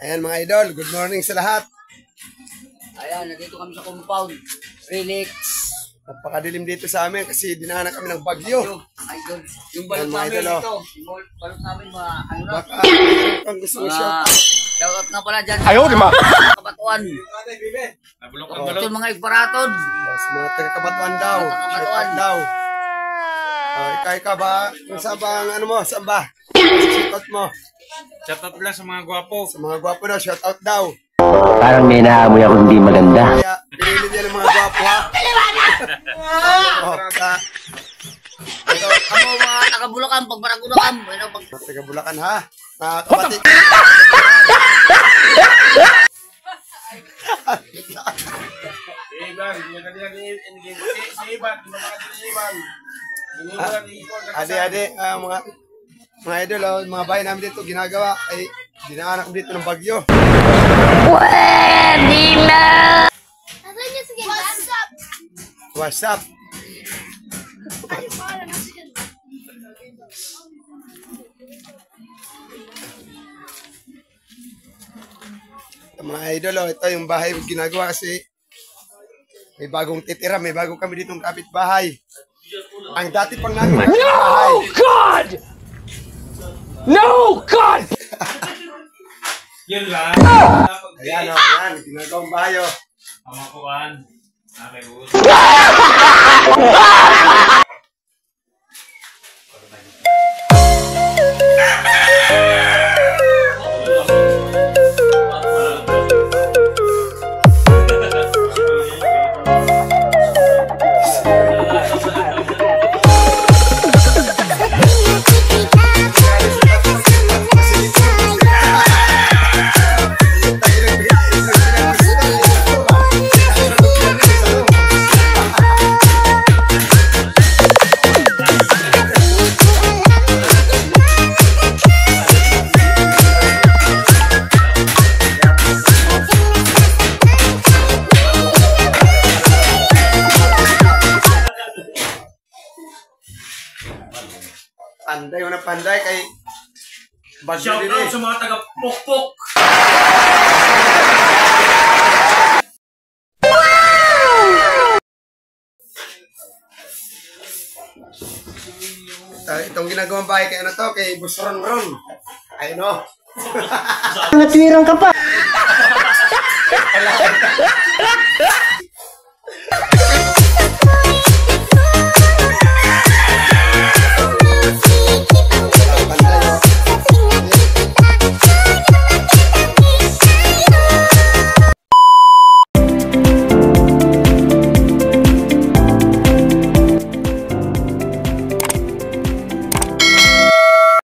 Ayan mga idol, good morning sa lahat. Ayan, nandito kami sa compound. Relax. Napakadilim dito sa amin kasi dinaanan kami ng bagyo. Idol. Yung balot namin dito. Yung balot namin mga ano na. Baka ang gusto mo siya. Shoutout na pala dyan. Ayaw, di ma. Kabatuan. Ito yung mga igparaton. Sa mga taga-Kabatuan daw. Kabatuan daw. Ikaw ba? Kung saan ba ang ano mo? Saan ba? Shoutout mo. Shoutout lang sa mga gwapo. Sa mga gwapo daw, shoutout daw. Parang may naamoy ako hindi maganda. Kaya pinili niya ng mga gwapo ha. Ako mga taga-Bulacan, pag-Baragunacan. Taga-Bulacan ha. Nakakapatid. Ade, mga idol, mga bahay namin dito ginagawa ay dinaanak dito ng bagyo. Pwede na! What's up? Mga idol, ito yung bahay ginagawa kasi may bagong titira, may bagong kami ditong kapitbahay. Ang dati pang namin bahay. No, God! No, God! Yun lang. Ayan o, ayan, ginagawang bahay o. Amakuan. Okay, Panday, wala panday kay bagyo shout din out eh. sa mga taga-Pokpok. Itong ginagawang bahay kay ano to, kay Busron-ron. Ayun o. Natwirang ka pa.